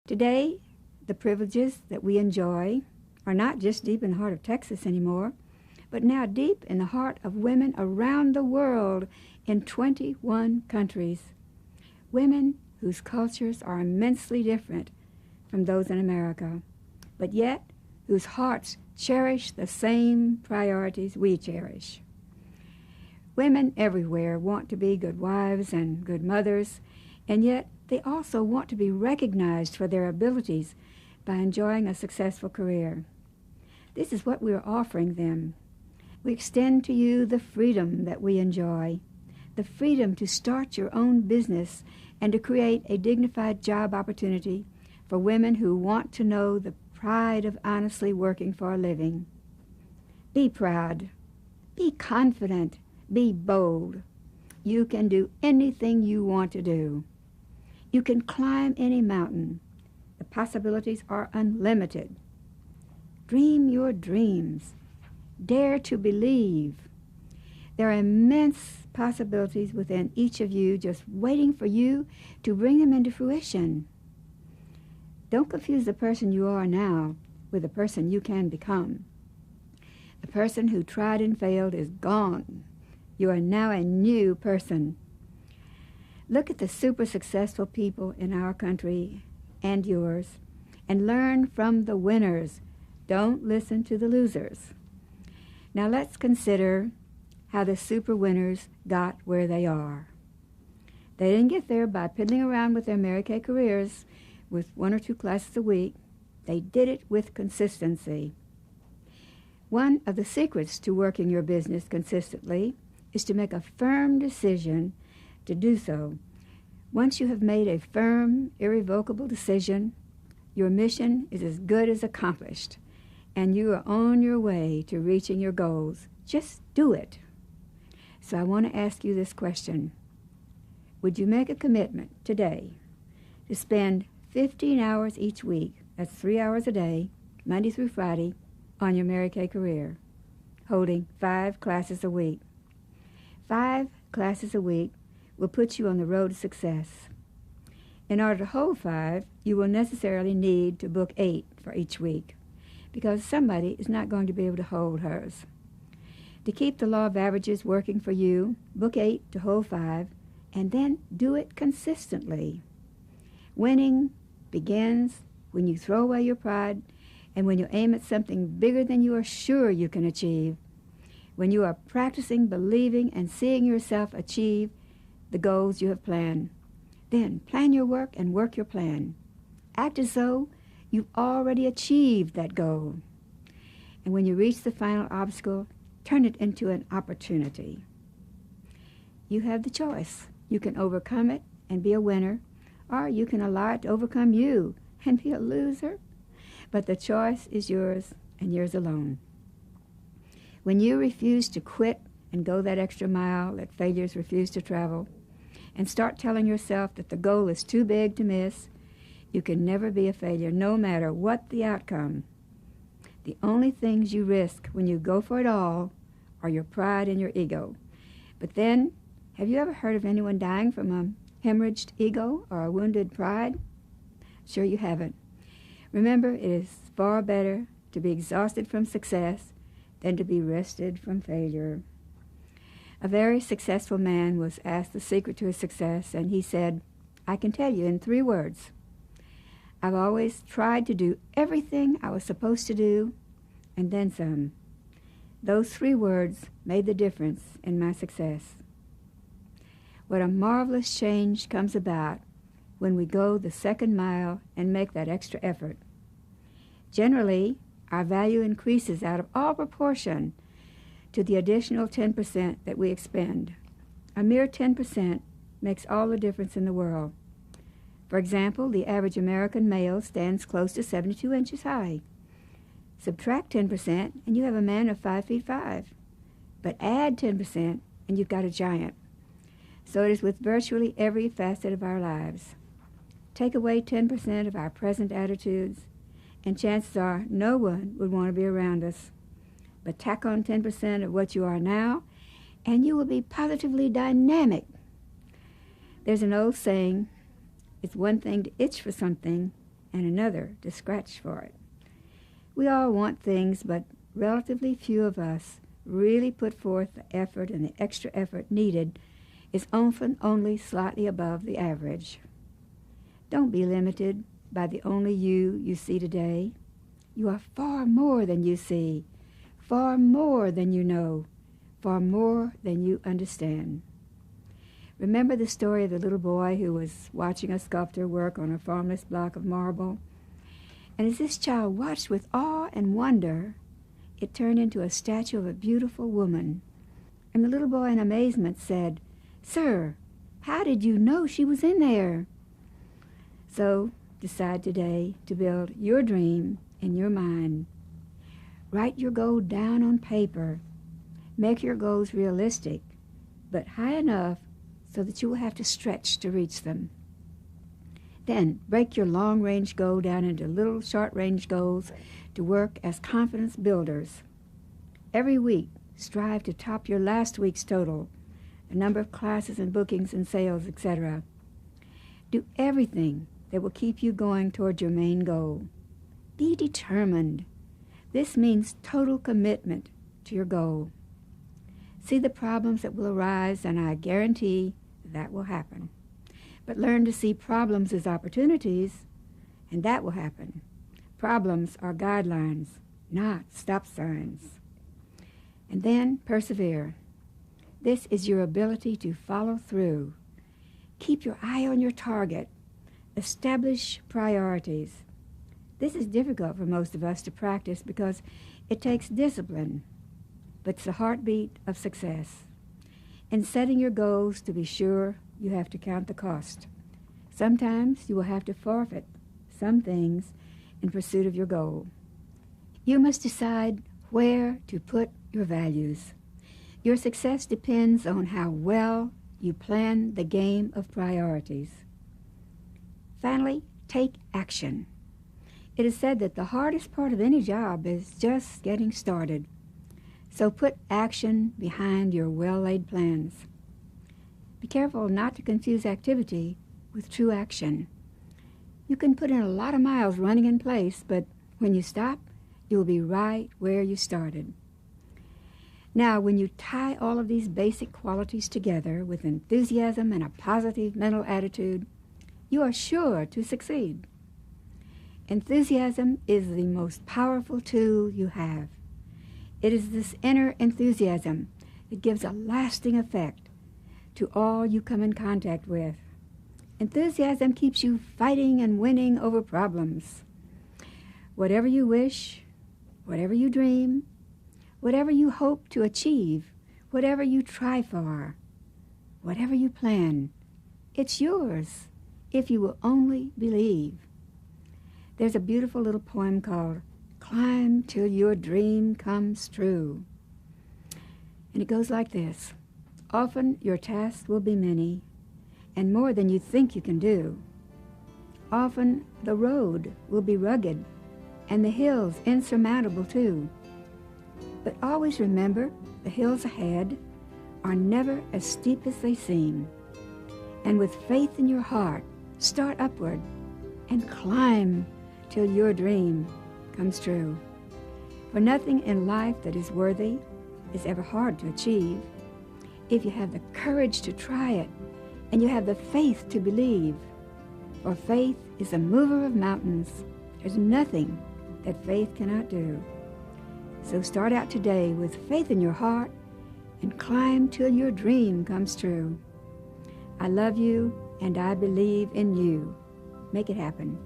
Today, the privileges that we enjoy are not just deep in the heart of Texas anymore, but now deep in the heart of women around the world in 21 countries. Women whose cultures are immensely different from those in America, but yet whose hearts cherish the same priorities we cherish. Women everywhere want to be good wives and good mothers, and yet they also want to be recognized for their abilities by enjoying a successful career. This is what we are offering them. We extend to you the freedom that we enjoy, the freedom to start your own business and to create a dignified job opportunity for women who want to know the pride of honestly working for a living. Be proud. Be confident. Be bold. You can do anything you want to do. You can climb any mountain. The possibilities are unlimited. Dream your dreams. Dare to believe. There are immense possibilities within each of you just waiting for you to bring them into fruition. Don't confuse the person you are now with the person you can become. The person who tried and failed is gone. You are now a new person. Look at the super successful people in our country and yours and learn from the winners. Don't listen to the losers. Now let's consider how the super winners got where they are. They didn't get there by piddling around with their Mary Kay careers with 1 or 2 classes a week. They did it with consistency. One of the secrets to working your business consistently is to make a firm decision to do so. Once you have made a firm, irrevocable decision, your mission is as good as accomplished, and you are on your way to reaching your goals. Just do it. So I want to ask you this question. Would you make a commitment today to spend 15 hours each week, that's 3 hours a day, Monday through Friday, on your Mary Kay career, holding 5 classes a week? 5 classes a week will put you on the road to success. In order to hold 5, you will necessarily need to book 8 for each week, because somebody is not going to be able to hold hers. To keep the law of averages working for you, book 8 to hold 5, and then do it consistently. Winning begins when you throw away your pride and when you aim at something bigger than you are sure you can achieve, when you are practicing believing and seeing yourself achieve the goals you have planned. Then plan your work and work your plan. Act as though you've already achieved that goal. And when you reach the final obstacle, turn it into an opportunity. You have the choice. You can overcome it and be a winner, or you can allow it to overcome you and be a loser. But the choice is yours and yours alone. When you refuse to quit and go that extra mile that failures refuse to travel, and start telling yourself that the goal is too big to miss, you can never be a failure, no matter what the outcome. The only things you risk when you go for it all are your pride and your ego. But then, have you ever heard of anyone dying from a hemorrhaged ego or a wounded pride? Sure you haven't. Remember, it is far better to be exhausted from success than to be rested from failure. A very successful man was asked the secret to his success, and he said, I can tell you in 3 words. I've always tried to do everything I was supposed to do, and then some. Those 3 words made the difference in my success. What a marvelous change comes about when we go the second mile and make that extra effort. Generally, our value increases out of all proportion to the additional 10% that we expend. A mere 10% makes all the difference in the world. For example, the average American male stands close to 72 inches high. Subtract 10% and you have a man of 5 feet 5. But add 10% and you've got a giant. So it is with virtually every facet of our lives. Take away 10% of our present attitudes, and chances are no one would want to be around us. But tack on 10% of what you are now, and you will be positively dynamic. There's an old saying, it's one thing to itch for something, and another to scratch for it. We all want things, but relatively few of us really put forth the effort, and the extra effort needed is often only slightly above the average. Don't be limited by the only you see today. You are far more than you see, far more than you know, far more than you understand. Remember the story of the little boy who was watching a sculptor work on a formless block of marble? And as this child watched with awe and wonder, it turned into a statue of a beautiful woman. And the little boy in amazement said, "Sir, how did you know she was in there?" So decide today to build your dream in your mind. Write your goal down on paper. Make your goals realistic, but high enough so that you will have to stretch to reach them. Then break your long-range goal down into little short-range goals to work as confidence builders. Every week, strive to top your last week's total, the number of classes and bookings and sales, etc. Do everything that will keep you going toward your main goal. Be determined. This means total commitment to your goal. See the problems that will arise, and I guarantee that will happen. But learn to see problems as opportunities, and that will happen. Problems are guidelines, not stop signs. And then persevere. This is your ability to follow through. Keep your eye on your target. Establish priorities. This is difficult for most of us to practice because it takes discipline, but it's the heartbeat of success. In setting your goals, to be sure, you have to count the cost. Sometimes you will have to forfeit some things in pursuit of your goal. You must decide where to put your values. Your success depends on how well you plan the game of priorities. Finally, take action. It is said that the hardest part of any job is just getting started. So put action behind your well-laid plans. Be careful not to confuse activity with true action. You can put in a lot of miles running in place, but when you stop, you will be right where you started. Now, when you tie all of these basic qualities together with enthusiasm and a positive mental attitude, you are sure to succeed. Enthusiasm is the most powerful tool you have. It is this inner enthusiasm that gives a lasting effect to all you come in contact with. Enthusiasm keeps you fighting and winning over problems. Whatever you wish, whatever you dream, whatever you hope to achieve, whatever you try for, whatever you plan, it's yours if you will only believe. There's a beautiful little poem called "Climb Till Your Dream Comes True." And it goes like this. Often your tasks will be many, and more than you think you can do. Often the road will be rugged, and the hills insurmountable too. But always remember, the hills ahead are never as steep as they seem. And with faith in your heart, start upward and climb till your dream comes true. For nothing in life that is worthy is ever hard to achieve. If you have the courage to try it, and you have the faith to believe. For faith is a mover of mountains. There's nothing that faith cannot do. So start out today with faith in your heart and climb till your dream comes true. I love you and I believe in you. Make it happen.